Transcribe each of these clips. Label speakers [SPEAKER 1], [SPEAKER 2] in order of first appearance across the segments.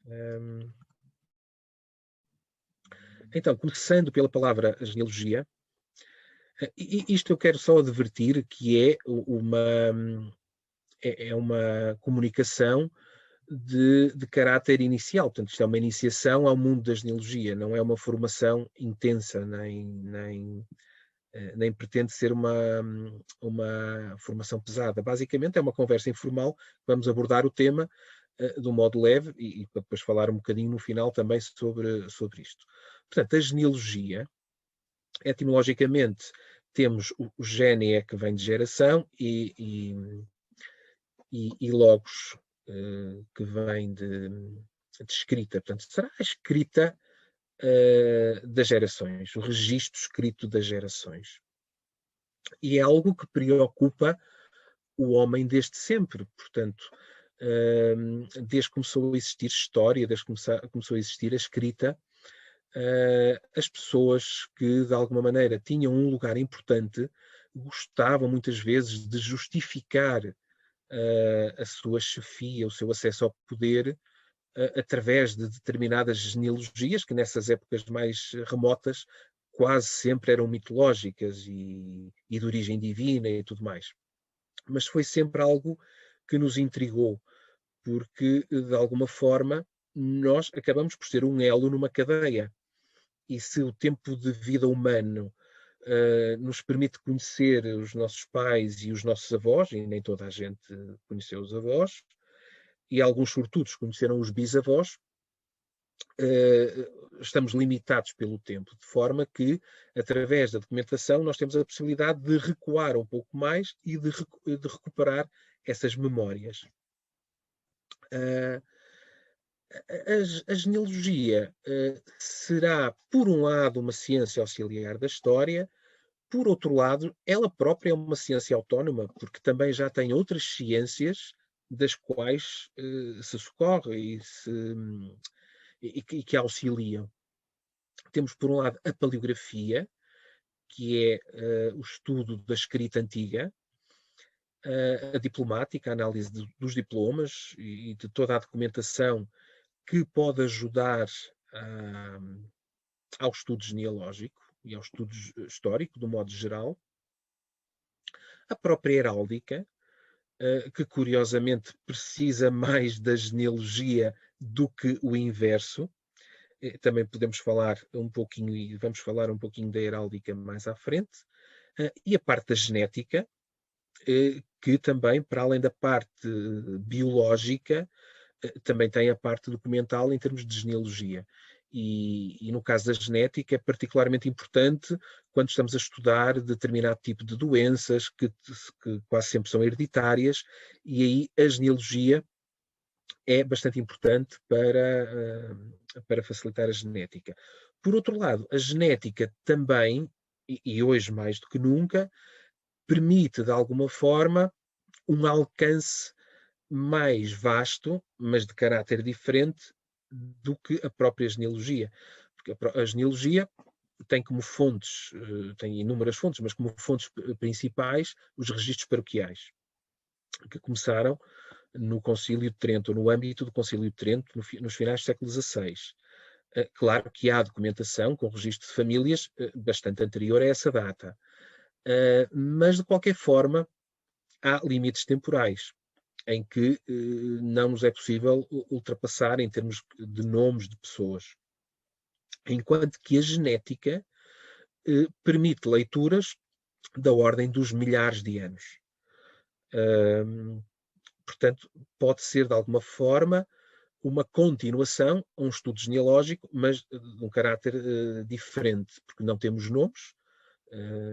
[SPEAKER 1] Hum, Então, começando pela palavra genealogia, isto eu quero só advertir que é uma comunicação de caráter inicial. Portanto, isto é uma iniciação ao mundo da genealogia, não é uma formação intensa, nem pretende ser uma formação pesada. Basicamente, é uma conversa informal, vamos abordar o tema de um modo leve e depois falar um bocadinho no final também sobre isto. Portanto, a genealogia, etimologicamente, temos o gene é que vem de geração e logos que vem de escrita. Portanto, será a escrita das gerações, o registro escrito das gerações. E é algo que preocupa o homem desde sempre. Portanto, desde que começou a existir história, desde que começou a existir a escrita, as pessoas que, de alguma maneira, tinham um lugar importante, gostavam muitas vezes de justificar a sua chefia, o seu acesso ao poder, através de determinadas genealogias, que nessas épocas mais remotas quase sempre eram mitológicas e de origem divina e tudo mais. Mas foi sempre algo que nos intrigou, porque, de alguma forma, nós acabamos por ser um elo numa cadeia. E se o tempo de vida humano nos permite conhecer os nossos pais e os nossos avós, e nem toda a gente conheceu os avós, e alguns sortudos conheceram os bisavós, estamos limitados pelo tempo, de forma que, através da documentação, nós temos a possibilidade de recuar um pouco mais e de recuperar essas memórias. A genealogia será, por um lado, uma ciência auxiliar da história, por outro lado, ela própria é uma ciência autónoma, porque também já tem outras ciências das quais se socorre e que auxiliam. Temos, por um lado, a paleografia, que é o estudo da escrita antiga, a diplomática, a análise dos diplomas e de toda a documentação que pode ajudar ao estudo genealógico e ao estudo histórico, do modo geral. A própria heráldica, que curiosamente precisa mais da genealogia do que o inverso. Também podemos falar um pouquinho, e vamos falar um pouquinho da heráldica mais à frente. E a parte da genética, que também, para além da parte biológica, também tem a parte documental em termos de genealogia. E no caso da genética é particularmente importante quando estamos a estudar determinado tipo de doenças que quase sempre são hereditárias, e aí a genealogia é bastante importante para facilitar a genética. Por outro lado, a genética também, e hoje mais do que nunca, permite de alguma forma um alcance mais vasto, mas de caráter diferente do que a própria genealogia. Porque a genealogia tem como fontes, tem inúmeras fontes, mas como fontes principais, os registros paroquiais, que começaram no Concílio de Trento, ou no âmbito do Concílio de Trento, nos finais do século XVI. Claro que há documentação com registro de famílias bastante anterior a essa data. Mas, de qualquer forma, há limites temporais em que não nos é possível ultrapassar em termos de nomes de pessoas. Enquanto que a genética permite leituras da ordem dos milhares de anos. Portanto, pode ser de alguma forma uma continuação a um estudo genealógico, mas de um caráter diferente, porque não temos nomes,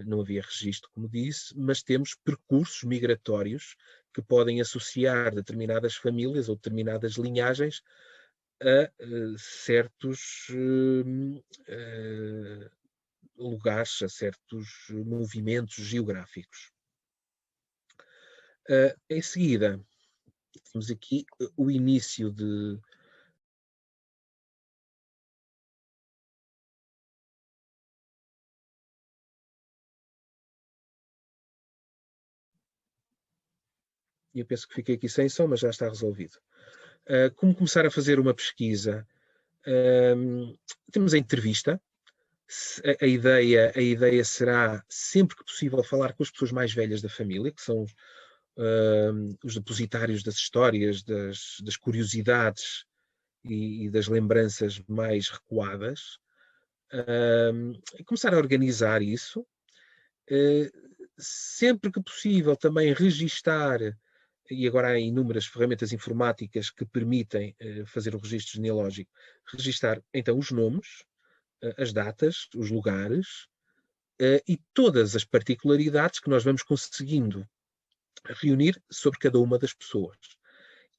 [SPEAKER 1] não havia registro, como disse, mas temos percursos migratórios que podem associar determinadas famílias ou determinadas linhagens a certos lugares, a certos movimentos geográficos. Em seguida, temos aqui o início de. Eu penso que fiquei aqui sem som, mas já está resolvido. Como começar a fazer uma pesquisa? Temos a entrevista. A ideia será, sempre que possível, falar com as pessoas mais velhas da família, que são os depositários das histórias, das curiosidades e das lembranças mais recuadas. Começar a organizar isso. Sempre que possível, também registar, e agora há inúmeras ferramentas informáticas que permitem fazer o registro genealógico, registar então os nomes, as datas, os lugares e todas as particularidades que nós vamos conseguindo reunir sobre cada uma das pessoas.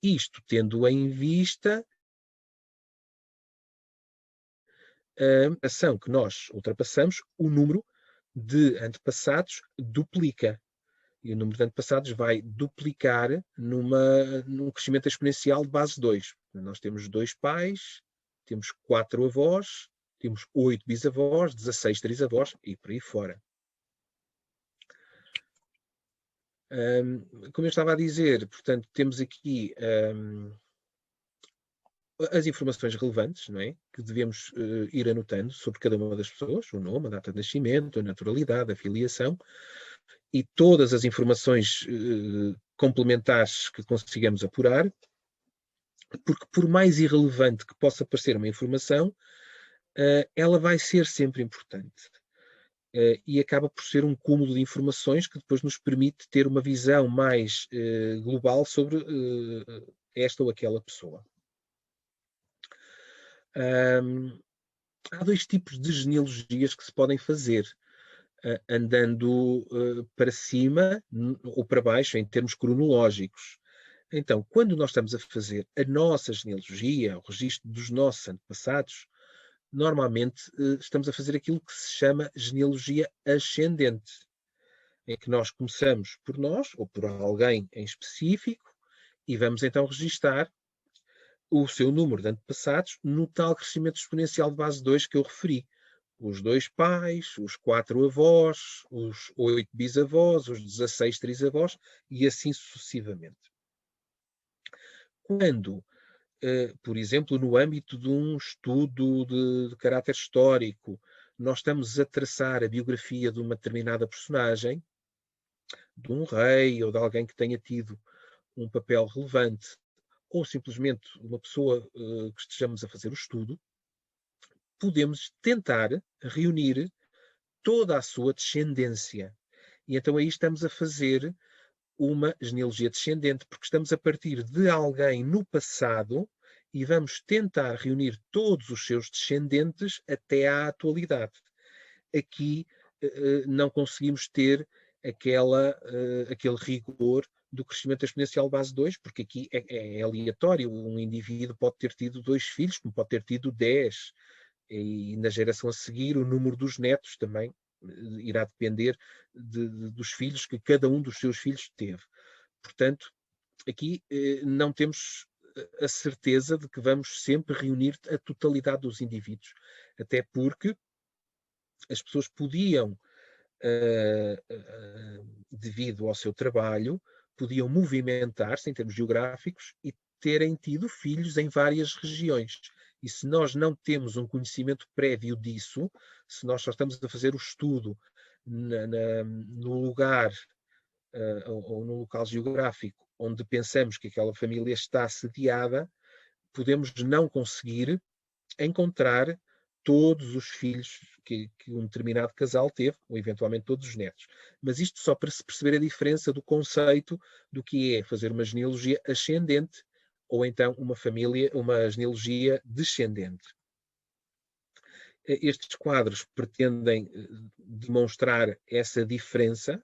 [SPEAKER 1] Isto tendo em vista a ação que nós ultrapassamos, o número de antepassados duplica. E o número de antepassados vai duplicar num crescimento exponencial de base 2. Nós temos 2 pais, temos 4 avós, temos 8 bisavós, 16 trisavós e por aí fora. Como eu estava a dizer, portanto, temos aqui as informações relevantes, não é? Que devemos ir anotando sobre cada uma das pessoas, o nome, a data de nascimento, a naturalidade, a filiação, e todas as informações complementares que consigamos apurar, porque por mais irrelevante que possa parecer uma informação, ela vai ser sempre importante. E acaba por ser um cúmulo de informações que depois nos permite ter uma visão mais global sobre esta ou aquela pessoa. Há 2 tipos de genealogias que se podem fazer, andando para cima ou para baixo em termos cronológicos. Então, quando nós estamos a fazer a nossa genealogia, o registro dos nossos antepassados, normalmente estamos a fazer aquilo que se chama genealogia ascendente, em que nós começamos por nós ou por alguém em específico e vamos então registar o seu número de antepassados no tal crescimento exponencial de base 2 que eu referi. Os 2 pais, os 4 avós, os 8 bisavós, os 16 trisavós e assim sucessivamente. Quando, por exemplo, no âmbito de um estudo de caráter histórico, nós estamos a traçar a biografia de uma determinada personagem, de um rei ou de alguém que tenha tido um papel relevante, ou simplesmente uma pessoa que estejamos a fazer o estudo, podemos tentar reunir toda a sua descendência. E então aí estamos a fazer uma genealogia descendente, porque estamos a partir de alguém no passado e vamos tentar reunir todos os seus descendentes até à atualidade. Aqui não conseguimos ter aquele rigor do crescimento exponencial base 2, porque aqui é aleatório. Um indivíduo pode ter tido 2 filhos, como pode ter tido 10. E na geração a seguir, o número dos netos também irá depender dos filhos que cada um dos seus filhos teve. Portanto, aqui não temos a certeza de que vamos sempre reunir a totalidade dos indivíduos, até porque as pessoas podiam, devido ao seu trabalho, podiam movimentar-se em termos geográficos e terem tido filhos em várias regiões. E se nós não temos um conhecimento prévio disso, se nós só estamos a fazer o estudo no lugar ou no local geográfico onde pensamos que aquela família está sediada, podemos não conseguir encontrar todos os filhos que um determinado casal teve, ou eventualmente todos os netos. Mas isto só para se perceber a diferença do conceito do que é fazer uma genealogia ascendente ou então uma genealogia descendente. Estes quadros pretendem demonstrar essa diferença.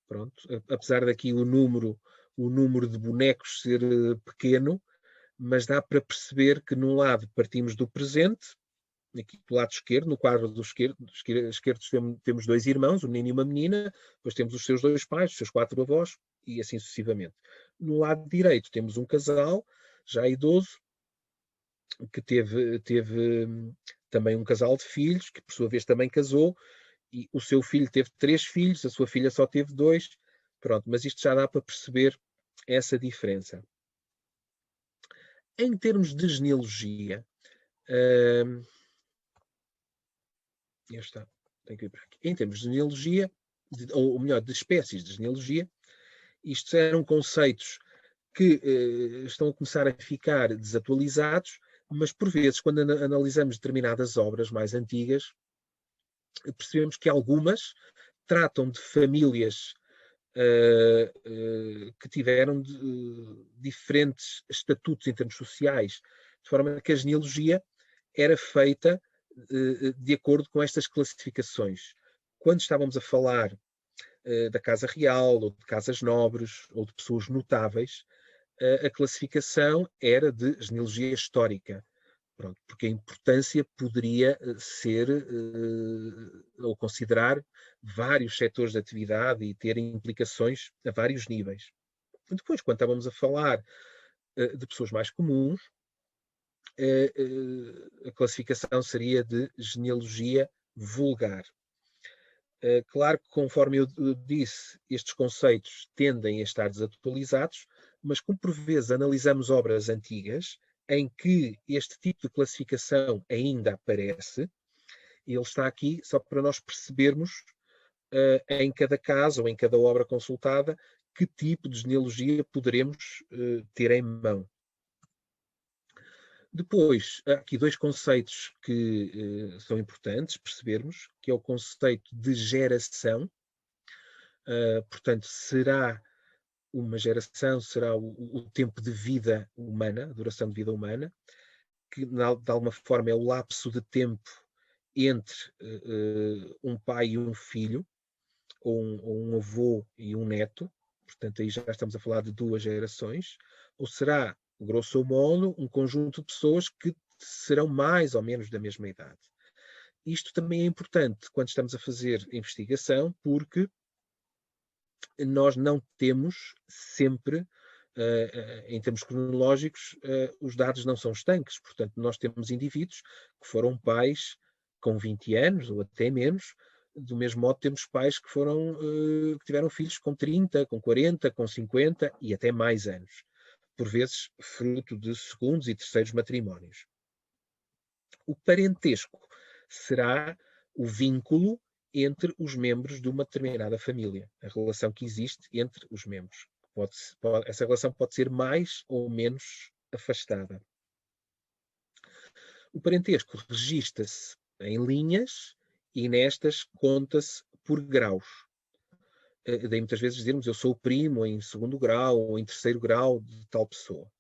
[SPEAKER 1] Pronto, apesar daqui o número de bonecos ser pequeno, mas dá para perceber que num lado partimos do presente, aqui do lado esquerdo, no quadro do esquerdo temos 2 irmãos, um menino e uma menina, depois temos os seus 2 pais, os seus 4 avós, e assim sucessivamente. No lado direito temos um casal, já idoso, que teve também um casal de filhos, que por sua vez também casou, e o seu filho teve 3 filhos, a sua filha só teve 2, pronto, mas isto já dá para perceber essa diferença. Em termos de genealogia, tenho que ir para aqui. Em termos de genealogia, ou melhor, de espécies de genealogia, isto eram conceitos que estão a começar a ficar desatualizados, mas por vezes, quando analisamos determinadas obras mais antigas, percebemos que algumas tratam de famílias que tiveram diferentes estatutos em termos sociais, de forma que a genealogia era feita de acordo com estas classificações. Quando estávamos a falar da Casa Real, ou de casas nobres, ou de pessoas notáveis, a classificação era de genealogia histórica. Pronto, porque a importância poderia ser ou considerar vários setores de atividade e ter implicações a vários níveis. Depois, quando estávamos a falar de pessoas mais comuns, a classificação seria de genealogia vulgar. Claro que, conforme eu disse, estes conceitos tendem a estar desatualizados, mas como por vezes analisamos obras antigas, em que este tipo de classificação ainda aparece, ele está aqui só para nós percebermos, em cada caso ou em cada obra consultada, que tipo de genealogia poderemos ter em mão. Depois, há aqui dois conceitos que são importantes percebermos, que é o conceito de geração. Portanto, será uma geração, será o tempo de vida humana, a duração de vida humana, que de alguma forma é o lapso de tempo entre um pai e um filho, ou um avô e um neto. Portanto, aí já estamos a falar de duas gerações. Ou será, grosso modo, um conjunto de pessoas que serão mais ou menos da mesma idade. Isto também é importante quando estamos a fazer investigação, porque nós não temos sempre, em termos cronológicos, os dados não são estanques. Portanto, nós temos indivíduos que foram pais com 20 anos ou até menos. Do mesmo modo, temos pais que que tiveram filhos com 30, com 40, com 50 e até mais anos. Por vezes, fruto de segundos e terceiros matrimónios. O parentesco será o vínculo entre os membros de uma determinada família, a relação que existe entre os membros. Essa relação pode ser mais ou menos afastada. O parentesco registra-se em linhas e nestas conta-se por graus. Daí muitas vezes dizermos eu sou o primo em segundo grau ou em terceiro grau de tal pessoa.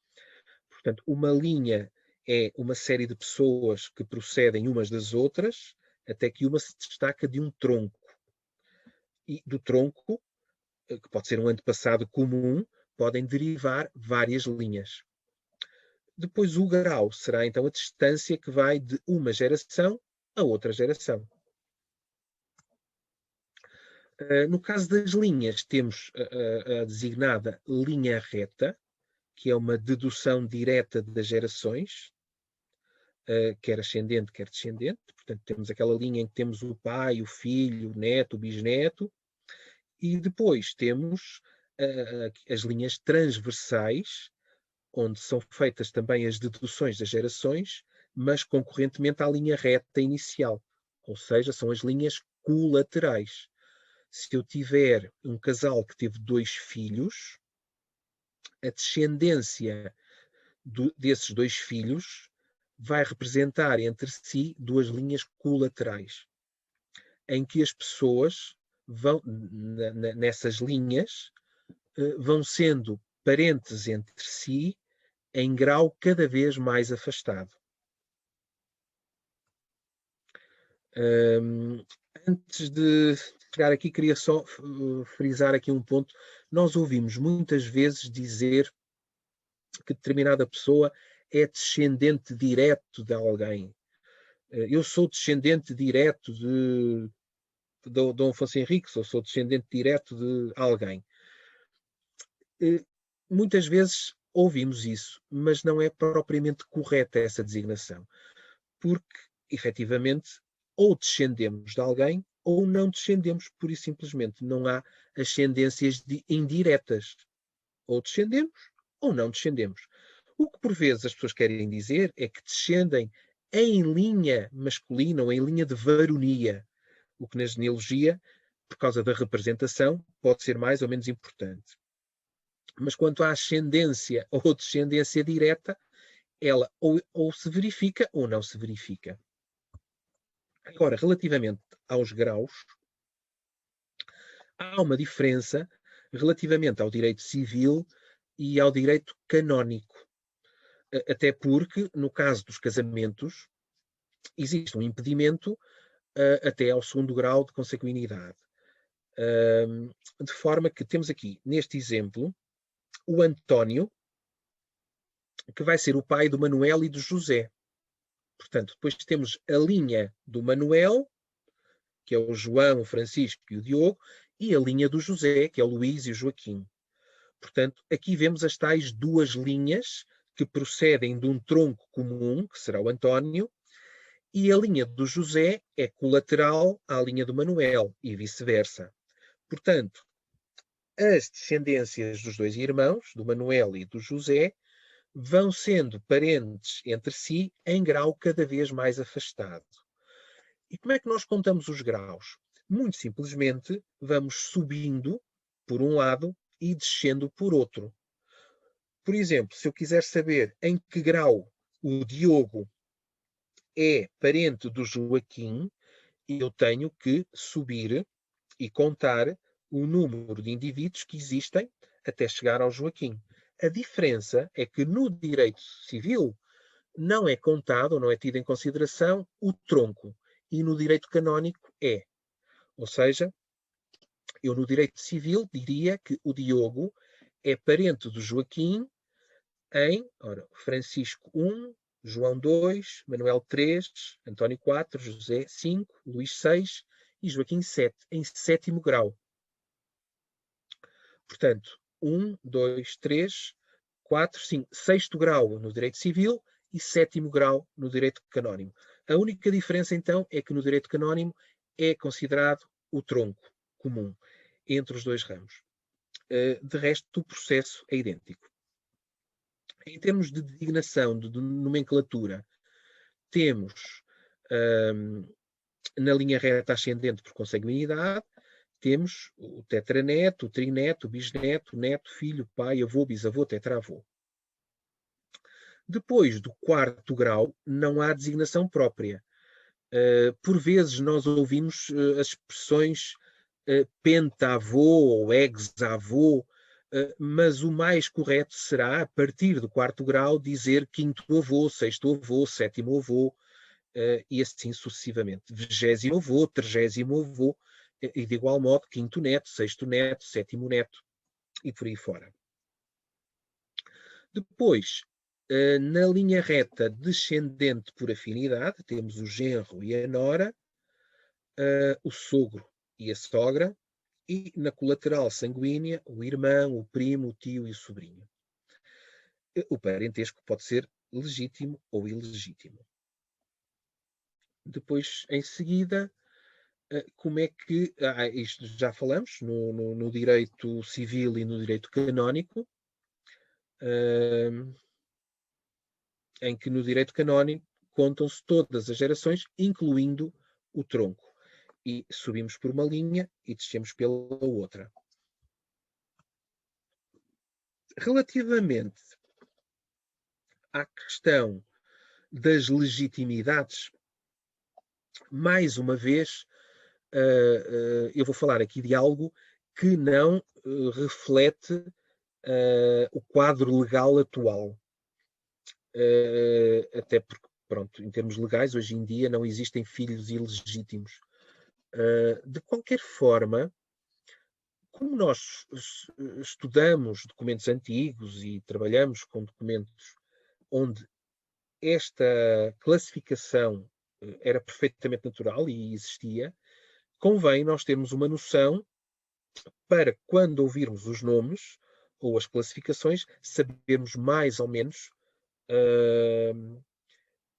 [SPEAKER 1] Portanto, uma linha é uma série de pessoas que procedem umas das outras até que uma se destaca de um tronco. E do tronco, que pode ser um antepassado comum, podem derivar várias linhas. Depois o grau será então a distância que vai de uma geração a outra geração. No caso das linhas, temos a designada linha reta, que é uma dedução direta das gerações, quer ascendente, quer descendente. Portanto, temos aquela linha em que temos o pai, o filho, o neto, o bisneto, e depois temos as linhas transversais, onde são feitas também as deduções das gerações, mas concorrentemente à linha reta inicial, ou seja, são as linhas colaterais. Se eu tiver um casal que teve 2 filhos, a descendência desses 2 filhos vai representar entre si 2 linhas colaterais, em que as pessoas vão, nessas linhas, vão sendo parentes entre si em grau cada vez mais afastado. Antes de chegar aqui, queria só frisar aqui um ponto. Nós ouvimos muitas vezes dizer que determinada pessoa é descendente direto de alguém. Eu sou descendente direto de Dom Afonso Henriques, ou sou descendente direto de alguém. Muitas vezes ouvimos isso, mas não é propriamente correta essa designação, porque, efetivamente, ou descendemos de alguém ou não descendemos, pura e simplesmente. Não há ascendências indiretas. Ou descendemos ou não descendemos. O que por vezes as pessoas querem dizer é que descendem em linha masculina ou em linha de varonia, o que na genealogia, por causa da representação, pode ser mais ou menos importante. Mas quanto à ascendência ou descendência direta, ela ou se verifica ou não se verifica. Agora, relativamente aos graus, há uma diferença relativamente ao direito civil e ao direito canónico. Até porque, no caso dos casamentos, existe um impedimento até ao segundo grau de consanguinidade. De forma que temos aqui, neste exemplo, o António, que vai ser o pai do Manuel e do José. Portanto, depois temos a linha do Manuel, que é o João, o Francisco e o Diogo, e a linha do José, que é o Luís e o Joaquim. Portanto, aqui vemos as tais duas linhas que procedem de um tronco comum, que será o António, e a linha do José é colateral à linha do Manuel, e vice-versa. Portanto, as descendências dos dois irmãos, do Manuel e do José, vão sendo parentes entre si em grau cada vez mais afastado. E como é que nós contamos os graus? Muito simplesmente, vamos subindo por um lado e descendo por outro. Por exemplo, se eu quiser saber em que grau o Diogo é parente do Joaquim, eu tenho que subir e contar o número de indivíduos que existem até chegar ao Joaquim. A diferença é que no direito civil não é contado ou não é tido em consideração o tronco, e no direito canónico é. Ou seja, eu no direito civil diria que o Diogo é parente do Joaquim em, ora, Francisco 1, João 2, Manuel 3, António 4, José 5, Luís 6 e Joaquim 7, em sétimo grau. Portanto, 1, 2, 3, 4, 5, sexto grau no direito civil e sétimo grau no direito canónimo. A única diferença, então, é que no direito canónimo é considerado o tronco comum entre os dois ramos. De resto, o processo é idêntico. Em termos de designação, de nomenclatura, temos na linha reta ascendente por consanguinidade, temos o tetraneto, o trineto, o bisneto, o neto, filho, pai, avô, bisavô, tetravô. Depois do quarto grau, não há designação própria. Por vezes nós ouvimos as expressões pentavô ou exavô, mas o mais correto será, a partir do quarto grau, dizer quinto avô, sexto avô, sétimo avô, e assim sucessivamente. 20º avô, 30º avô, e de igual modo, quinto neto, sexto neto, sétimo neto, e por aí fora. Depois, na linha reta descendente por afinidade, temos o genro e a nora, o sogro e a sogra, e na colateral sanguínea, o irmão, o primo, o tio e o sobrinho. O parentesco pode ser legítimo ou ilegítimo. Depois, em seguida, como é que... isto já falamos no direito civil e no direito canónico, em que no direito canónico contam-se todas as gerações, incluindo o tronco. E subimos por uma linha e descemos pela outra. Relativamente à questão das legitimidades, mais uma vez, eu vou falar aqui de algo que não reflete o quadro legal atual. Até porque, pronto, em termos legais, hoje em dia não existem filhos ilegítimos. De qualquer forma, como nós estudamos documentos antigos e trabalhamos com documentos onde esta classificação era perfeitamente natural e existia, convém nós termos uma noção para, quando ouvirmos os nomes ou as classificações, sabermos mais ou menos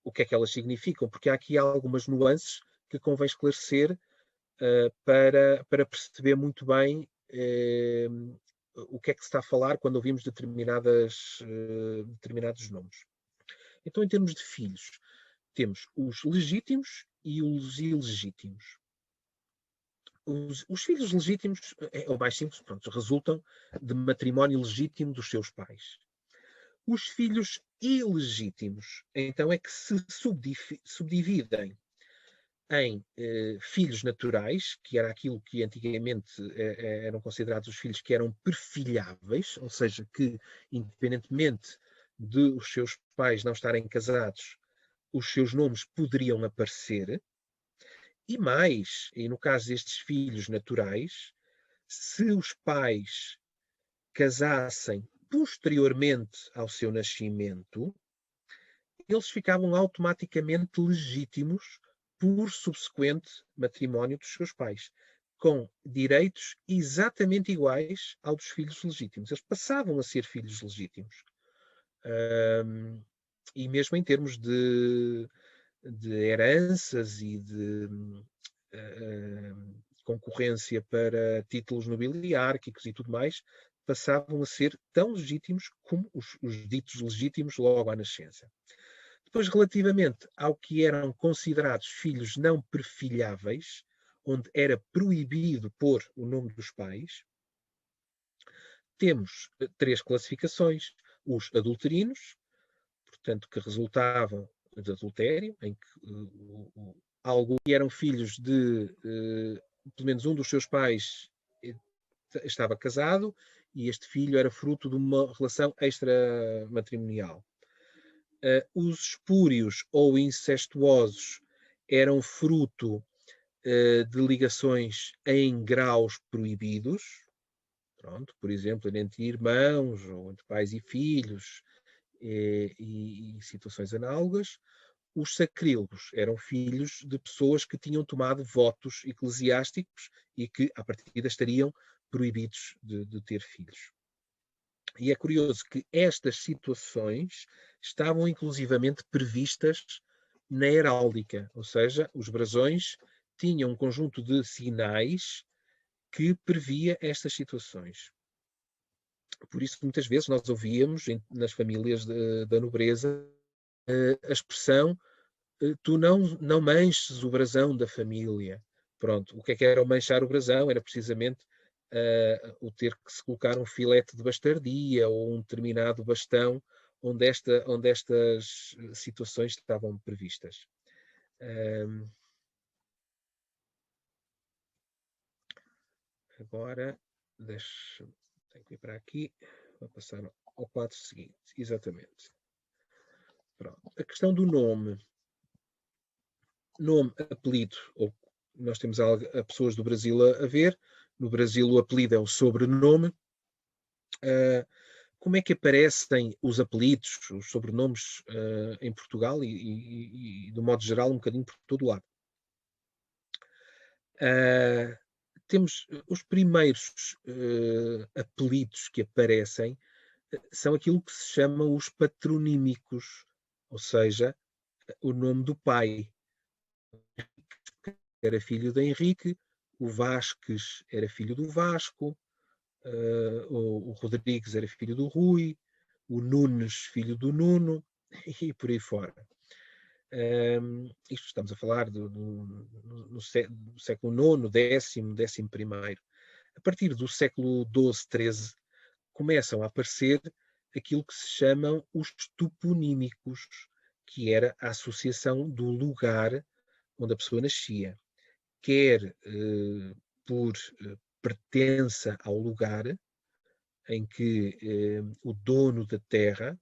[SPEAKER 1] o que é que elas significam, porque há aqui algumas nuances que convém esclarecer para perceber muito bem o que é que se está a falar quando ouvimos determinados nomes. Então, em termos de filhos, temos os legítimos e os ilegítimos. Os filhos legítimos, é o mais simples, pronto, resultam de matrimónio legítimo dos seus pais. Os filhos ilegítimos, então, é que se subdividem em filhos naturais, que era aquilo que antigamente eram considerados os filhos que eram perfilháveis, ou seja, que independentemente de os seus pais não estarem casados, os seus nomes poderiam aparecer. E mais, e no caso destes filhos naturais, se os pais casassem posteriormente ao seu nascimento, eles ficavam automaticamente legítimos por subsequente matrimónio dos seus pais, com direitos exatamente iguais aos dos filhos legítimos. Eles passavam a ser filhos legítimos. E mesmo em termos de heranças e de concorrência para títulos nobiliárquicos e tudo mais, passavam a ser tão legítimos como os ditos legítimos logo à nascença. Depois, relativamente ao que eram considerados filhos não perfilháveis, onde era proibido pôr o nome dos pais, temos 3 classificações. Os adulterinos, portanto, que resultavam de adultério, em que alguns eram filhos de, pelo menos um dos seus pais estava casado e este filho era fruto de uma relação extramatrimonial. Os espúrios ou incestuosos eram fruto de ligações em graus proibidos, pronto, por exemplo, entre irmãos ou entre pais e filhos e situações análogas. Os sacrílegos eram filhos de pessoas que tinham tomado votos eclesiásticos e que, à partida, estariam proibidos de ter filhos. E é curioso que estas situações estavam inclusivamente previstas na heráldica, ou seja, os brasões tinham um conjunto de sinais que previa estas situações. Por isso, muitas vezes, nós ouvíamos nas famílias da nobreza a expressão tu não manches o brasão da família. Pronto, o que era o manchar o brasão? Era precisamente o ter que se colocar um filete de bastardia ou um determinado bastão onde estas situações estavam previstas. Agora, tenho que ir para aqui, vou passar ao quadro seguinte. Exatamente. Pronto. A questão do nome, apelido, ou nós temos a pessoas do Brasil a ver, no Brasil o apelido é o sobrenome. Como é que aparecem os apelidos, os sobrenomes em Portugal e, do modo geral, um bocadinho por todo o lado? Temos os primeiros apelidos que aparecem são aquilo que se chamam os patronímicos, ou seja, o nome do pai. Era filho de Henrique, o Vasques era filho do Vasco, o Rodrigues era filho do Rui, o Nunes filho do Nuno, e por aí fora. Isto estamos a falar no século IX, décimo primeiro. A partir do século XII, XIII, começam a aparecer aquilo que se chamam os toponímicos, que era a associação do lugar onde a pessoa nascia, quer por pertença ao lugar em que o dono da terra,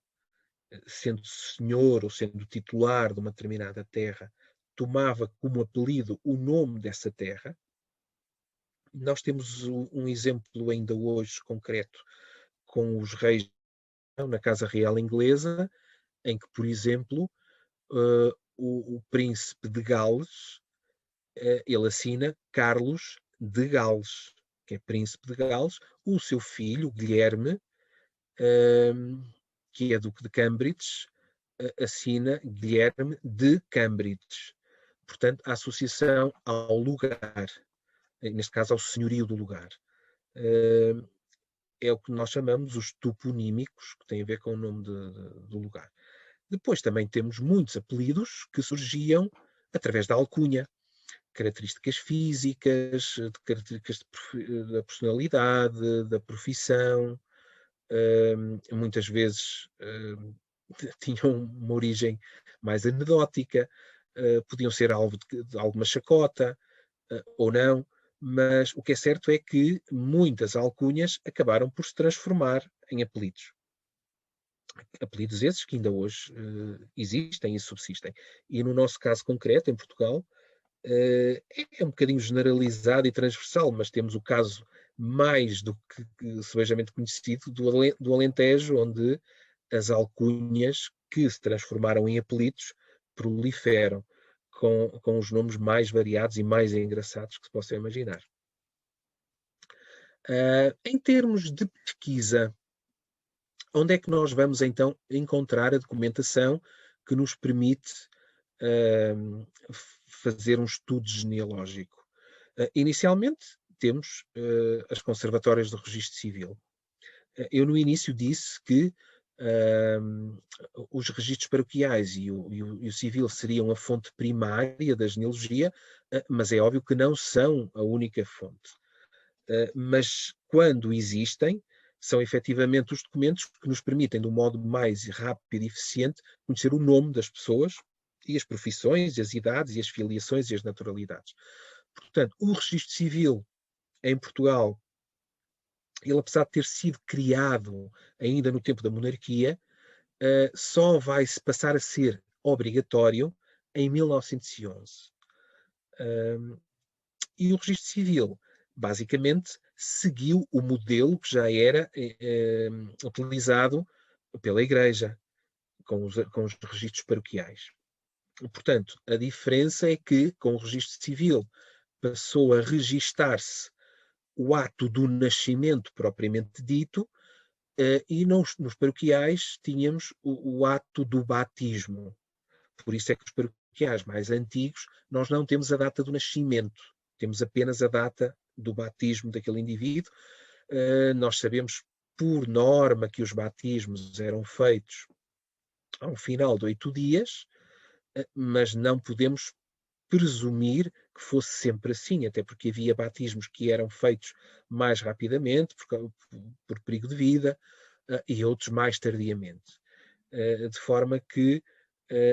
[SPEAKER 1] sendo senhor ou sendo titular de uma determinada terra, tomava como apelido o nome dessa terra. Nós temos um exemplo ainda hoje concreto com os reis na Casa Real Inglesa, em que, por exemplo, o príncipe de Gales, ele assina Carlos de Gales, que é príncipe de Gales. O seu filho, Guilherme, que é duque de Cambridge, assina Guilherme de Cambridge. Portanto, a associação ao lugar, neste caso ao senhorio do lugar. é o que nós chamamos os toponímicos, que tem a ver com o nome do lugar. Depois também temos muitos apelidos que surgiam através da alcunha, características físicas, de características da personalidade, da profissão, muitas vezes tinham uma origem mais anedótica, podiam ser alvo de alguma chacota ou não, mas o que é certo é que muitas alcunhas acabaram por se transformar em apelidos. Apelidos esses que ainda hoje existem e subsistem. E no nosso caso concreto, em Portugal, é um bocadinho generalizado e transversal, mas temos o caso mais do que sebejamente conhecido do Alentejo, onde as alcunhas que se transformaram em apelidos proliferam com os nomes mais variados e mais engraçados que se possam imaginar. Em termos de pesquisa, onde é que nós vamos então encontrar a documentação que nos permite fazer um estudo genealógico? Inicialmente, temos as conservatórias do Registro Civil. Eu no início disse que os registros paroquiais e o civil seriam a fonte primária da genealogia, mas é óbvio que não são a única fonte. Mas quando existem, são efetivamente os documentos que nos permitem, de um modo mais rápido e eficiente, conhecer o nome das pessoas e as profissões, as idades e as filiações e as naturalidades. Portanto, o registro civil em Portugal, ele, apesar de ter sido criado ainda no tempo da monarquia, só vai passar a ser obrigatório em 1911. E o registro civil, basicamente, seguiu o modelo que já era utilizado pela Igreja, com os registros paroquiais. Portanto, a diferença é que, com o registro civil, passou a registar-se o ato do nascimento propriamente dito, e nos paroquiais tínhamos o ato do batismo. Por isso é que os paroquiais mais antigos, nós não temos a data do nascimento, temos apenas a data do batismo daquele indivíduo. Nós sabemos, por norma, que os batismos eram feitos ao final de 8 dias, mas não podemos presumir que fosse sempre assim, até porque havia batismos que eram feitos mais rapidamente, por perigo de vida, e outros mais tardiamente. De forma que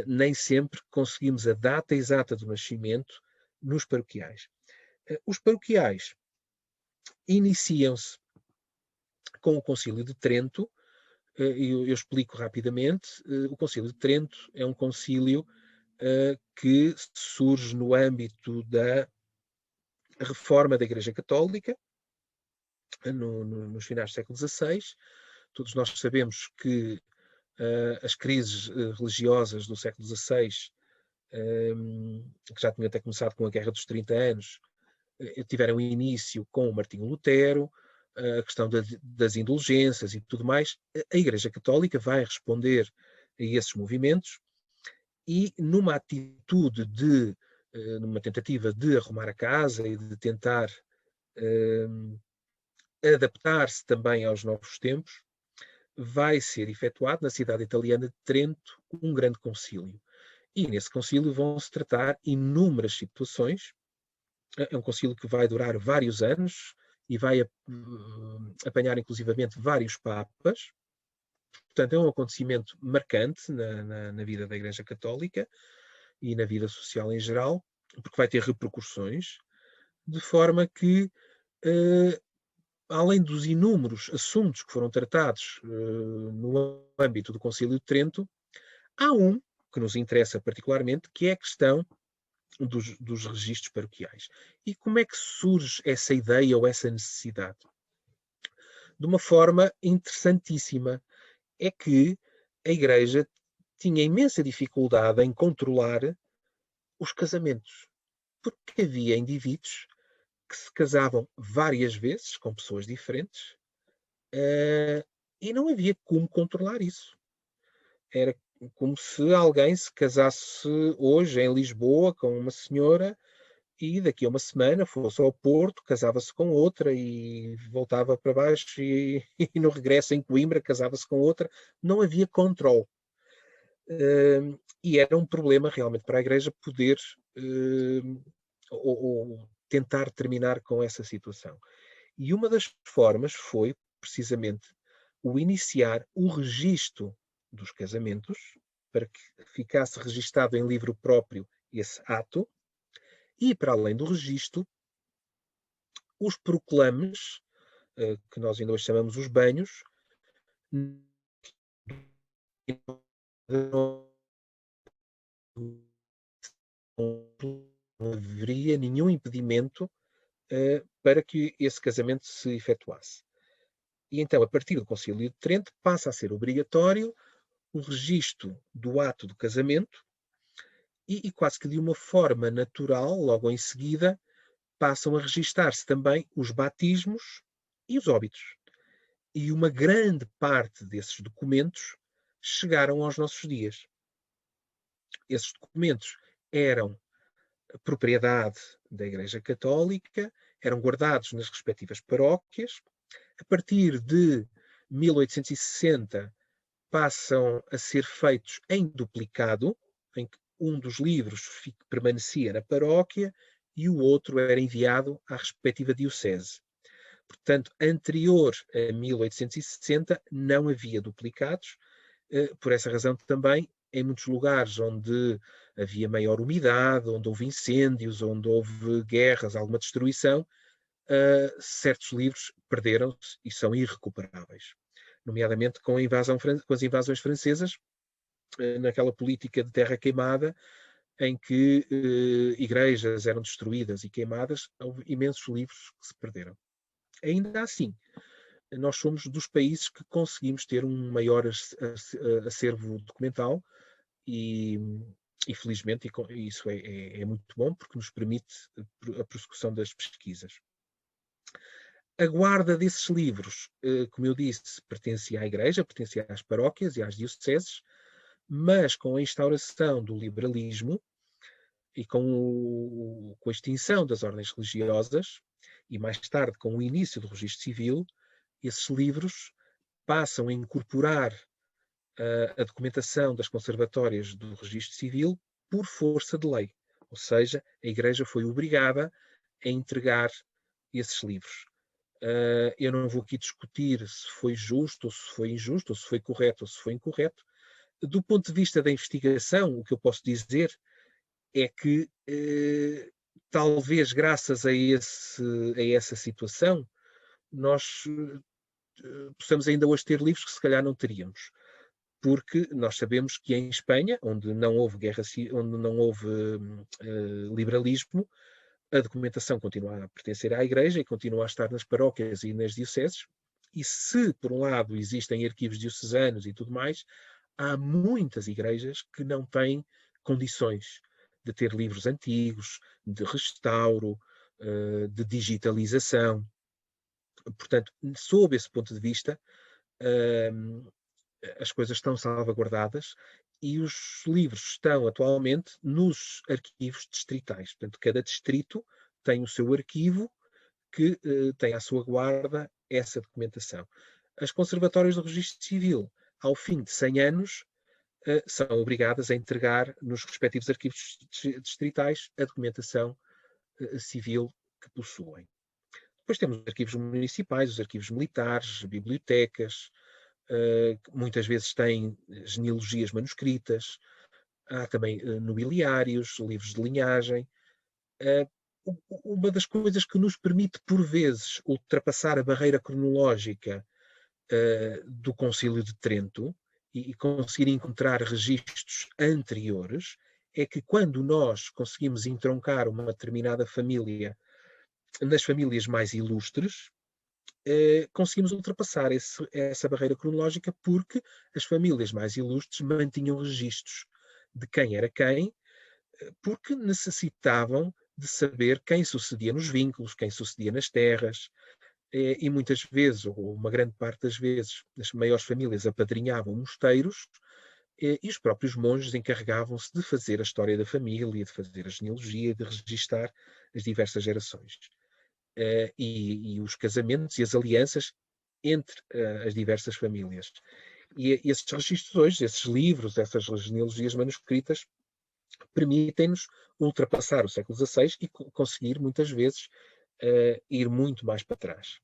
[SPEAKER 1] nem sempre conseguimos a data exata do nascimento nos paroquiais. Os paroquiais iniciam-se com o Concílio de Trento. Eu explico rapidamente. O Concílio de Trento é um concílio que surge no âmbito da reforma da Igreja Católica, nos finais do século XVI. Todos nós sabemos que as crises religiosas do século XVI, que já tinham até começado com a Guerra dos 30 Anos, tiveram início com o Martinho Lutero, a questão das indulgências e tudo mais. A Igreja Católica vai responder a esses movimentos e, numa atitude numa tentativa de arrumar a casa e de tentar adaptar-se também aos novos tempos, vai ser efetuado na cidade italiana de Trento um grande concílio. E nesse concílio vão-se tratar inúmeras situações. É um concílio que vai durar vários anos e vai apanhar inclusivamente vários papas. Portanto, é um acontecimento marcante na vida da Igreja Católica e na vida social em geral, porque vai ter repercussões, de forma que, além dos inúmeros assuntos que foram tratados no âmbito do Concílio de Trento, há um que nos interessa particularmente, que é a questão dos registros paroquiais. E como é que surge essa ideia ou essa necessidade? De uma forma interessantíssima. É que a Igreja tinha imensa dificuldade em controlar os casamentos, porque havia indivíduos que se casavam várias vezes com pessoas diferentes, e não havia como controlar isso. Era como se alguém se casasse hoje em Lisboa com uma senhora e daqui a uma semana fosse ao Porto, casava-se com outra e voltava para baixo e no regresso em Coimbra casava-se com outra. Não havia controle. E era um problema realmente para a Igreja poder ou tentar terminar com essa situação. E uma das formas foi, precisamente, o iniciar o registro dos casamentos, para que ficasse registado em livro próprio esse ato, e, para além do registro, os proclames, que nós ainda hoje chamamos os banhos, não haveria nenhum impedimento para que esse casamento se efetuasse. E então, a partir do Concílio de Trento, passa a ser obrigatório o registro do ato do casamento e quase que de uma forma natural, logo em seguida, passam a registar-se também os batismos e os óbitos. E uma grande parte desses documentos chegaram aos nossos dias. Esses documentos eram propriedade da Igreja Católica, eram guardados nas respectivas paróquias. A partir de 1860 passam a ser feitos em duplicado, em que um dos livros permanecia na paróquia e o outro era enviado à respectiva diocese. Portanto, anterior a 1860 não havia duplicados, por essa razão também, em muitos lugares onde havia maior umidade, onde houve incêndios, onde houve guerras, alguma destruição, certos livros perderam-se e são irrecuperáveis. Nomeadamente com as invasões francesas, naquela política de terra queimada, em que igrejas eram destruídas e queimadas, houve imensos livros que se perderam. Ainda assim, nós somos dos países que conseguimos ter um maior acervo documental e felizmente isso é muito bom, porque nos permite a prossecução das pesquisas. A guarda desses livros, como eu disse, pertencia à Igreja, pertencia às paróquias e às dioceses, mas com a instauração do liberalismo e com a extinção das ordens religiosas, e mais tarde com o início do registro civil, esses livros passam a incorporar a documentação das conservatórias do registro civil por força de lei. Ou seja, a Igreja foi obrigada a entregar esses livros. Eu não vou aqui discutir se foi justo, ou se foi injusto, ou se foi correto, ou se foi incorreto. Do ponto de vista da investigação, o que eu posso dizer é que, talvez graças a essa situação, nós possamos ainda hoje ter livros que se calhar não teríamos. Porque nós sabemos que em Espanha, onde não houve guerra, onde não houve liberalismo, a documentação continua a pertencer à Igreja e continua a estar nas paróquias e nas dioceses. E se, por um lado, existem arquivos diocesanos e tudo mais, há muitas igrejas que não têm condições de ter livros antigos, de restauro, de digitalização. Portanto, sob esse ponto de vista, as coisas estão salvaguardadas e os livros estão atualmente nos arquivos distritais. Portanto, cada distrito tem o seu arquivo que tem à sua guarda essa documentação. As conservatórias do Registro Civil, ao fim de 100 anos, são obrigadas a entregar nos respectivos arquivos distritais a documentação civil que possuem. Depois temos os arquivos municipais, os arquivos militares, bibliotecas, muitas vezes têm genealogias manuscritas, há também nobiliários, livros de linhagem. Uma das coisas que nos permite, por vezes, ultrapassar a barreira cronológica do Concílio de Trento e conseguir encontrar registros anteriores é que quando nós conseguimos entroncar uma determinada família nas famílias mais ilustres, conseguimos ultrapassar essa barreira cronológica porque as famílias mais ilustres mantinham registros de quem era quem, porque necessitavam de saber quem sucedia nos vínculos, quem sucedia nas terras, e muitas vezes, ou uma grande parte das vezes, as maiores famílias apadrinhavam mosteiros e os próprios monges encarregavam-se de fazer a história da família, de fazer a genealogia, de registar as diversas gerações. E os casamentos e as alianças entre as diversas famílias. E esses registros hoje, esses livros, essas genealogias manuscritas, permitem-nos ultrapassar o século XVI e conseguir, muitas vezes, ir muito mais para trás.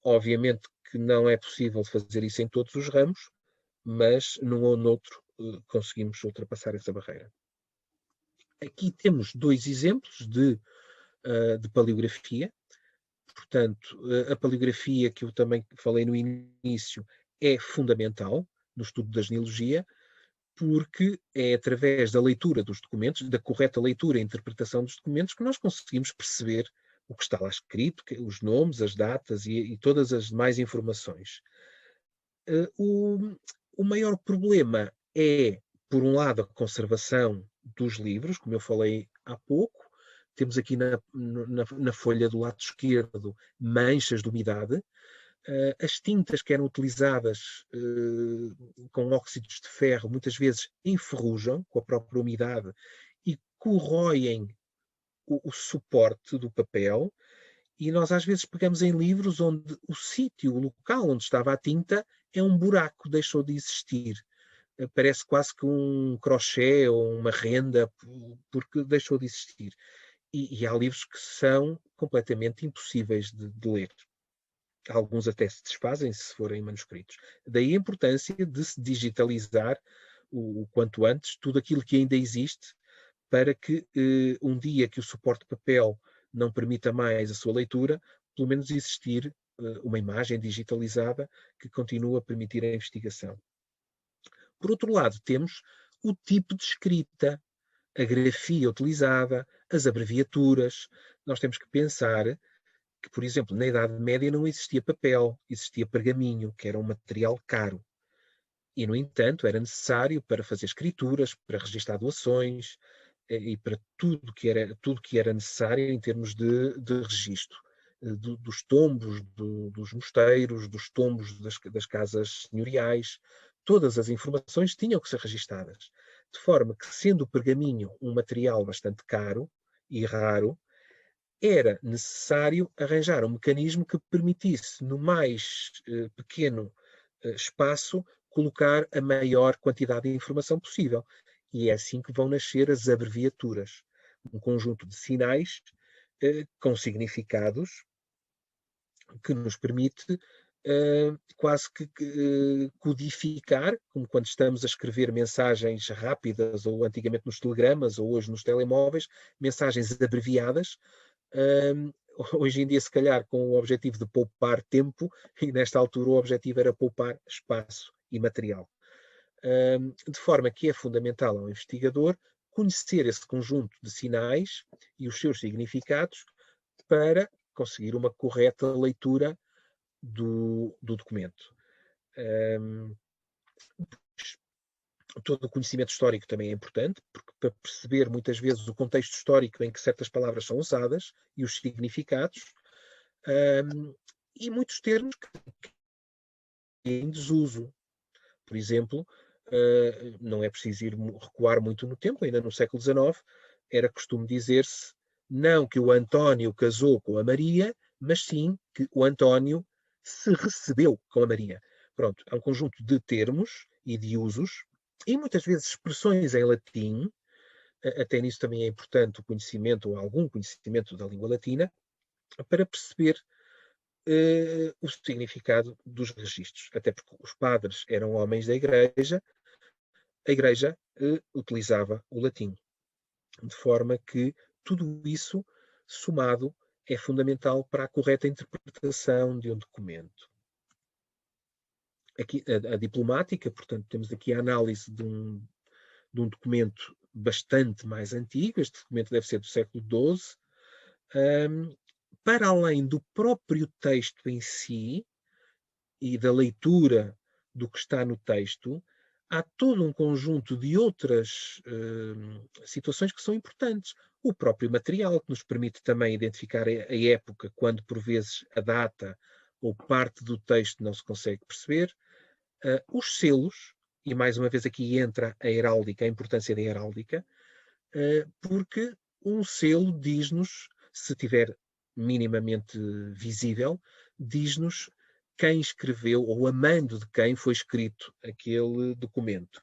[SPEAKER 1] Obviamente que não é possível fazer isso em todos os ramos, mas num ou noutro conseguimos ultrapassar essa barreira. Aqui temos dois exemplos de paleografia. Portanto, a paleografia, que eu também falei no início, é fundamental no estudo da genealogia, porque é através da leitura dos documentos, da correta leitura e interpretação dos documentos, que nós conseguimos perceber o que está lá escrito, os nomes, as datas e todas as demais informações. O maior problema é, por um lado, a conservação dos livros, como eu falei há pouco. Temos aqui na folha do lado esquerdo manchas de umidade. As tintas que eram utilizadas com óxidos de ferro muitas vezes enferrujam com a própria umidade e corroem o suporte do papel. E nós às vezes pegamos em livros onde o sítio, o local onde estava a tinta é um buraco, deixou de existir. Parece quase que um crochê ou uma renda, porque deixou de existir. E há livros que são completamente impossíveis de ler. Alguns até se desfazem se forem manuscritos. Daí a importância de se digitalizar o quanto antes tudo aquilo que ainda existe, para que um dia que o suporte de papel não permita mais a sua leitura, pelo menos existir uma imagem digitalizada que continue a permitir a investigação. Por outro lado, temos o tipo de escrita, a grafia utilizada, as abreviaturas. Nós temos que pensar que, por exemplo, na Idade Média não existia papel, existia pergaminho, que era um material caro. E, no entanto, era necessário para fazer escrituras, para registrar doações e para tudo que era necessário em termos de registro. Dos tombos dos mosteiros, dos tombos das casas senhoriais, todas as informações tinham que ser registadas. De forma que, sendo o pergaminho um material bastante caro e raro, era necessário arranjar um mecanismo que permitisse, no mais pequeno espaço, colocar a maior quantidade de informação possível. E é assim que vão nascer as abreviaturas. Um conjunto de sinais com significados que nos permite quase que codificar, como quando estamos a escrever mensagens rápidas, ou antigamente nos telegramas, ou hoje nos telemóveis, mensagens abreviadas. Hoje em dia, se calhar, com o objetivo de poupar tempo, e nesta altura o objetivo era poupar espaço e material. De forma que é fundamental ao investigador conhecer esse conjunto de sinais e os seus significados para conseguir uma correta leitura do documento. Todo o conhecimento histórico também é importante, porque para perceber muitas vezes o contexto histórico em que certas palavras são usadas e os significados, e muitos termos que em desuso. Por exemplo, não é preciso recuar muito no tempo, ainda no século XIX, era costume dizer-se não que o António casou com a Maria, mas sim que o António se recebeu com a Maria. Pronto, é um conjunto de termos e de usos, e muitas vezes expressões em latim. Até nisso também é importante o conhecimento, ou algum conhecimento da língua latina, para perceber o significado dos registros. Até porque os padres eram homens da Igreja, a Igreja utilizava o latim. De forma que tudo isso, somado, é fundamental para a correta interpretação de um documento. Aqui, a diplomática, portanto, temos aqui a análise de um documento bastante mais antigo. Este documento deve ser do século XII. Para além do próprio texto em si e da leitura do que está no texto, há todo um conjunto de outras situações que são importantes. O próprio material, que nos permite também identificar a época, quando por vezes a data ou parte do texto não se consegue perceber. Os selos e mais uma vez aqui entra a heráldica, a importância da heráldica, porque um selo diz-nos, se tiver minimamente visível, diz-nos quem escreveu ou a mando de quem foi escrito aquele documento.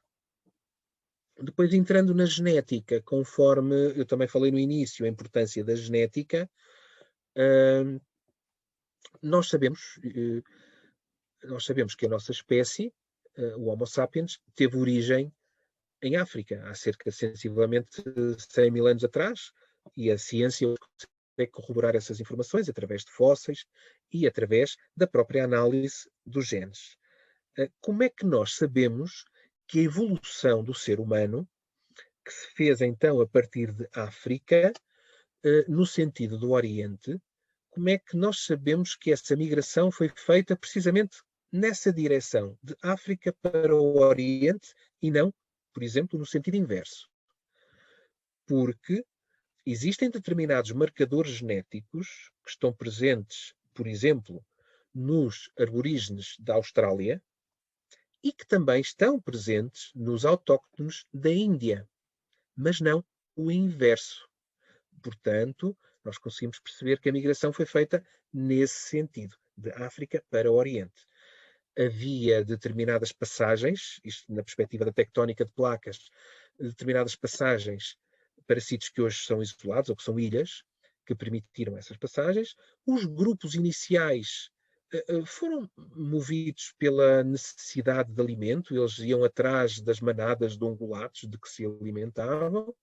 [SPEAKER 1] Depois, entrando na genética, conforme eu também falei no início, a importância da genética, nós sabemos que a nossa espécie, o Homo sapiens, teve origem em África, há cerca de sensivelmente 100 mil anos atrás, e a ciência consegue corroborar essas informações através de fósseis e através da própria análise dos genes. Como é que nós sabemos que a evolução do ser humano, que se fez então a partir de África, no sentido do Oriente, como é que nós sabemos que essa migração foi feita precisamente nessa direção, de África para o Oriente, e não, por exemplo, no sentido inverso? Porque existem determinados marcadores genéticos que estão presentes, por exemplo, nos aborígenes da Austrália e que também estão presentes nos autóctones da Índia, mas não o inverso. Portanto, nós conseguimos perceber que a migração foi feita nesse sentido, de África para o Oriente. Havia determinadas passagens, isto na perspectiva da tectónica de placas, determinadas passagens para sítios que hoje são isolados ou que são ilhas, que permitiram essas passagens. Os grupos iniciais foram movidos pela necessidade de alimento, eles iam atrás das manadas de ungulatos de que se alimentavam,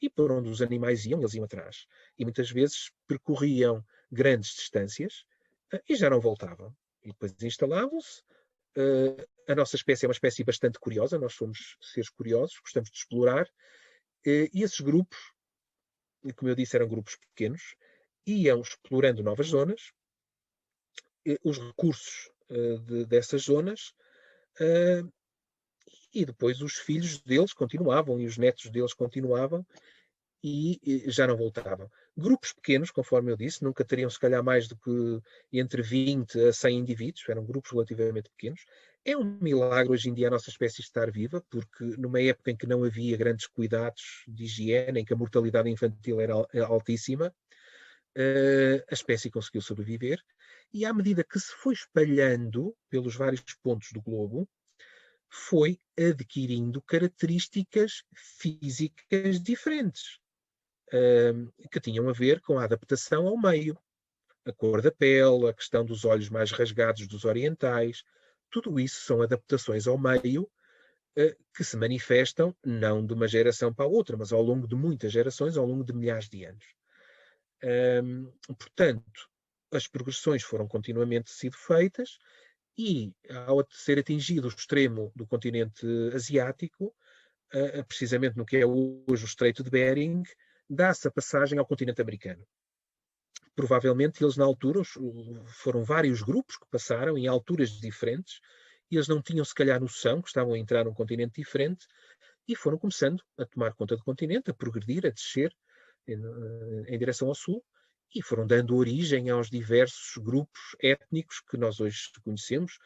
[SPEAKER 1] e por onde os animais iam, eles iam atrás. E muitas vezes percorriam grandes distâncias e já não voltavam. E depois instalavam-se. A nossa espécie é uma espécie bastante curiosa, nós somos seres curiosos, gostamos de explorar. E esses grupos, como eu disse, eram grupos pequenos, iam explorando novas zonas, os recursos dessas zonas, e depois os filhos deles continuavam e os netos deles continuavam e já não voltavam. Grupos pequenos, conforme eu disse, nunca teriam se calhar mais do que entre 20 a 100 indivíduos, eram grupos relativamente pequenos. É um milagre hoje em dia a nossa espécie estar viva, porque numa época em que não havia grandes cuidados de higiene, em que a mortalidade infantil era altíssima, a espécie conseguiu sobreviver, e à medida que se foi espalhando pelos vários pontos do globo, foi adquirindo características físicas diferentes, que tinham a ver com a adaptação ao meio. A cor da pele, a questão dos olhos mais rasgados dos orientais, tudo isso são adaptações ao meio que se manifestam não de uma geração para a outra, mas ao longo de muitas gerações, ao longo de milhares de anos. Portanto, as progressões foram continuamente sido feitas e, ao ser atingido o extremo do continente asiático, precisamente no que é hoje o Estreito de Bering, dá-se a passagem ao continente americano. Provavelmente eles na altura, foram vários grupos que passaram em alturas diferentes, e eles não tinham se calhar noção que estavam a entrar num continente diferente, e foram começando a tomar conta do continente, a progredir, a descer em direção ao sul, e foram dando origem aos diversos grupos étnicos que nós hoje conhecemos,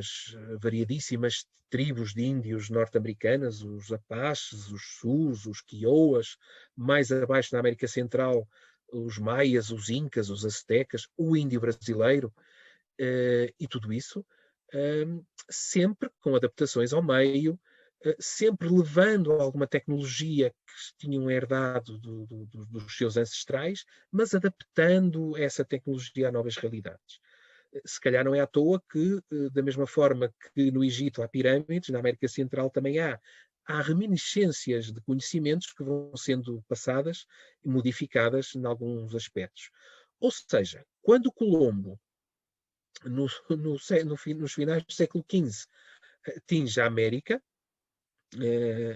[SPEAKER 1] as variadíssimas tribos de índios norte-americanas, os Apaches, os Sus, os Kiowas, mais abaixo na América Central, os Maias, os Incas, os Aztecas, o índio brasileiro, e tudo isso, sempre com adaptações ao meio, sempre levando alguma tecnologia que tinham herdado dos seus ancestrais, mas adaptando essa tecnologia a novas realidades. Se calhar não é à toa que, da mesma forma que no Egito há pirâmides, na América Central também há reminiscências de conhecimentos que vão sendo passadas e modificadas em alguns aspectos. Ou seja, quando Colombo, nos finais do século XV, atinge a América,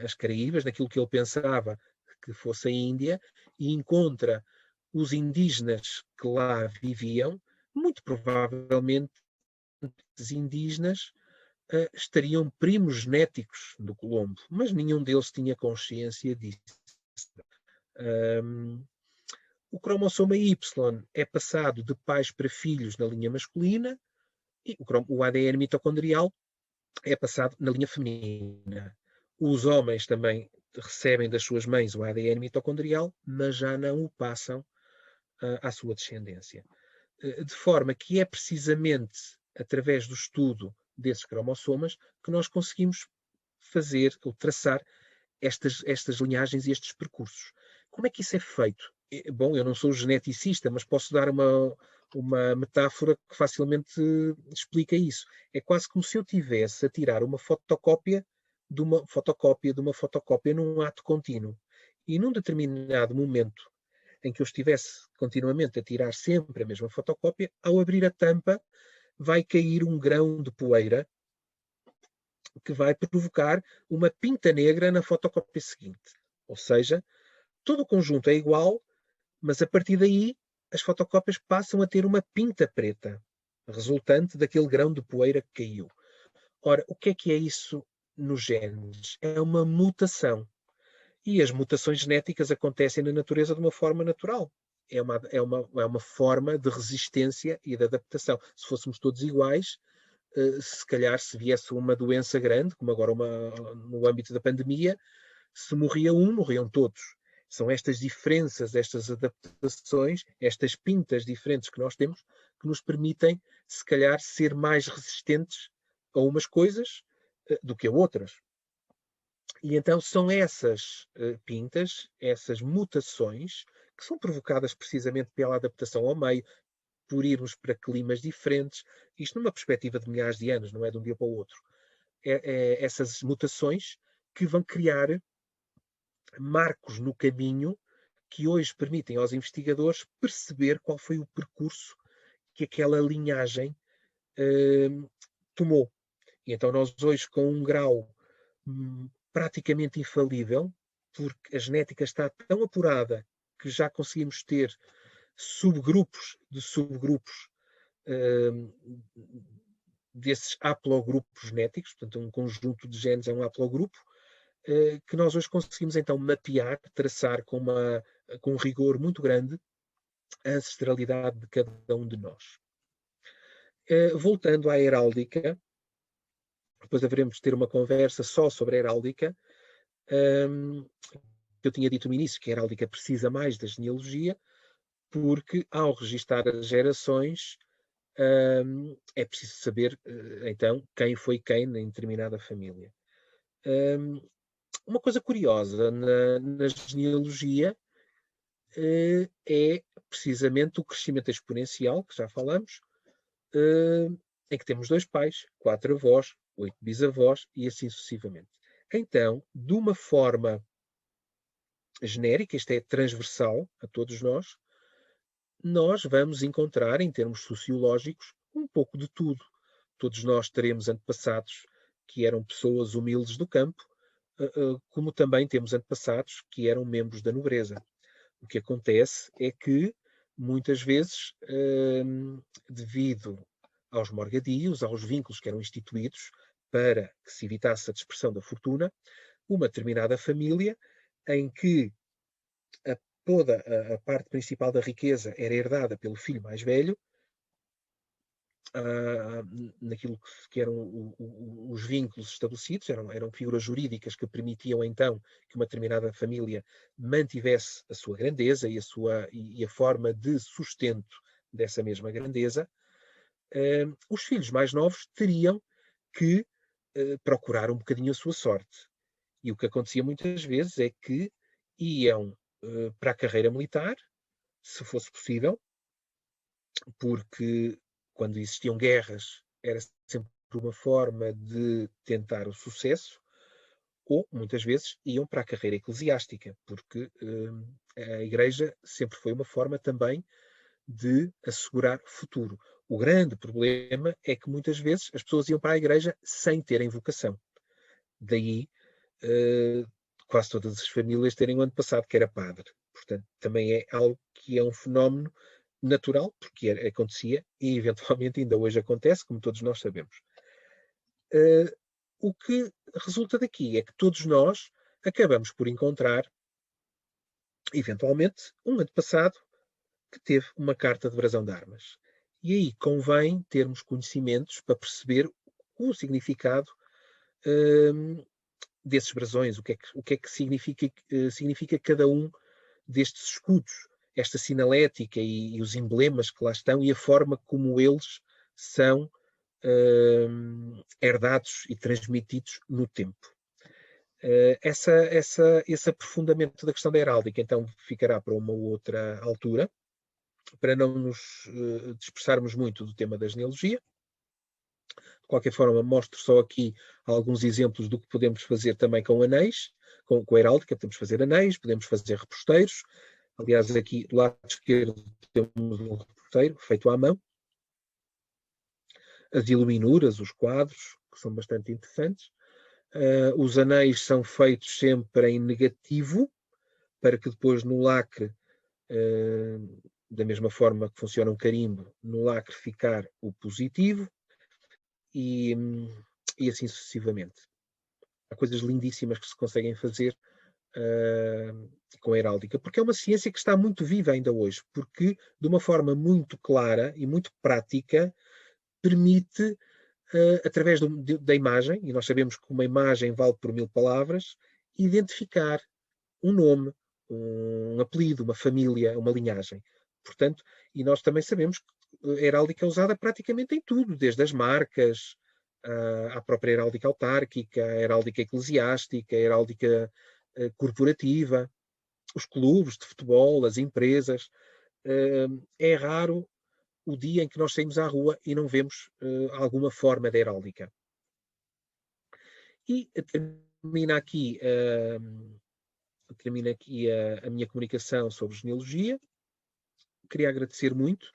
[SPEAKER 1] as Caraíbas, naquilo que ele pensava que fosse a Índia, e encontra os indígenas que lá viviam, muito provavelmente os indígenas estariam primos genéticos do Colombo, mas nenhum deles tinha consciência disso. O cromossoma Y é passado de pais para filhos na linha masculina, e o ADN mitocondrial é passado na linha feminina. Os homens também recebem das suas mães o ADN mitocondrial, mas já não o passam à sua descendência. De forma que é precisamente através do estudo desses cromossomas que nós conseguimos fazer ou traçar estas linhagens e estes percursos. Como é que isso é feito? Bom, eu não sou geneticista, mas posso dar uma metáfora que facilmente explica isso. É quase como se eu tivesse a tirar uma fotocópia de uma fotocópia num ato contínuo. E num determinado momento em que eu estivesse continuamente a tirar sempre a mesma fotocópia, ao abrir a tampa, vai cair um grão de poeira que vai provocar uma pinta negra na fotocópia seguinte. Ou seja, todo o conjunto é igual, mas a partir daí as fotocópias passam a ter uma pinta preta, resultante daquele grão de poeira que caiu. Ora, o que é isso nos genes? É uma mutação. E as mutações genéticas acontecem na natureza de uma forma natural. É uma forma de resistência e de adaptação. Se fôssemos todos iguais, se calhar se viesse uma doença grande, como agora no âmbito da pandemia, se morria um, morriam todos. São estas diferenças, estas adaptações, estas pintas diferentes que nós temos, que nos permitem, se calhar, ser mais resistentes a umas coisas do que a outras. E então são essas pintas, essas mutações, que são provocadas precisamente pela adaptação ao meio, por irmos para climas diferentes, isto numa perspectiva de milhares de anos, não é de um dia para o outro. Essas mutações que vão criar marcos no caminho que hoje permitem aos investigadores perceber qual foi o percurso que aquela linhagem tomou. E então nós hoje, com um grau praticamente infalível, porque a genética está tão apurada que já conseguimos ter subgrupos de subgrupos desses haplogrupos genéticos, portanto um conjunto de genes é um haplogrupo, que nós hoje conseguimos então mapear, traçar com um rigor muito grande a ancestralidade de cada um de nós. Voltando à heráldica, depois haveremos de ter uma conversa só sobre a heráldica. Eu tinha dito no início que a heráldica precisa mais da genealogia, porque ao registar as gerações é preciso saber então quem foi quem em determinada família. Uma coisa curiosa na genealogia é precisamente o crescimento exponencial, que já falamos, em que temos 2 pais, 4 avós, 8 bisavós e assim sucessivamente. Então, de uma forma genérica, isto é transversal a todos nós vamos encontrar, em termos sociológicos, um pouco de tudo. Todos nós teremos antepassados que eram pessoas humildes do campo, como também temos antepassados que eram membros da nobreza. O que acontece é que, muitas vezes, devido aos morgadios, aos vínculos que eram instituídos para que se evitasse a dispersão da fortuna, uma determinada família em que toda a parte principal da riqueza era herdada pelo filho mais velho, naquilo que eram os vínculos estabelecidos, eram figuras jurídicas que permitiam então que uma determinada família mantivesse a sua grandeza e a forma de sustento dessa mesma grandeza. Os filhos mais novos teriam que procurar um bocadinho a sua sorte. E o que acontecia muitas vezes é que iam para a carreira militar, se fosse possível, porque quando existiam guerras era sempre uma forma de tentar o sucesso, ou muitas vezes iam para a carreira eclesiástica, porque a Igreja sempre foi uma forma também de assegurar futuro. O grande problema é que muitas vezes as pessoas iam para a Igreja sem terem vocação. Daí quase todas as famílias terem um antepassado que era padre. Portanto, também é algo que é um fenómeno natural, porque acontecia e eventualmente ainda hoje acontece, como todos nós sabemos. O que resulta daqui é que todos nós acabamos por encontrar, eventualmente, um antepassado que teve uma carta de brasão de armas. E aí convém termos conhecimentos para perceber o significado desses brasões, o que é que significa cada um destes escudos, esta sinalética e os emblemas que lá estão e a forma como eles são herdados e transmitidos no tempo. Esse aprofundamento da questão da heráldica, então, ficará para uma outra altura, para não nos dispersarmos muito do tema da genealogia. De qualquer forma, mostro só aqui alguns exemplos do que podemos fazer também com anéis, com a heráldica. Podemos fazer anéis, podemos fazer reposteiros. Aliás, aqui do lado esquerdo temos um reposteiro feito à mão. As iluminuras, os quadros, que são bastante interessantes. Os anéis são feitos sempre em negativo, para que depois no lacre, da mesma forma que funciona um carimbo, no lacre ficar o positivo e assim sucessivamente. Há coisas lindíssimas que se conseguem fazer com a heráldica, porque é uma ciência que está muito viva ainda hoje, porque de uma forma muito clara e muito prática permite, através da imagem, e nós sabemos que uma imagem vale por 1000 palavras, identificar um nome, um apelido, uma família, uma linhagem. Portanto, e nós também sabemos que a heráldica é usada praticamente em tudo, desde as marcas, à própria heráldica autárquica, a heráldica eclesiástica, a heráldica corporativa, os clubes de futebol, as empresas. É raro o dia em que nós saímos à rua e não vemos alguma forma de heráldica. E termina aqui a minha comunicação sobre genealogia. Queria agradecer muito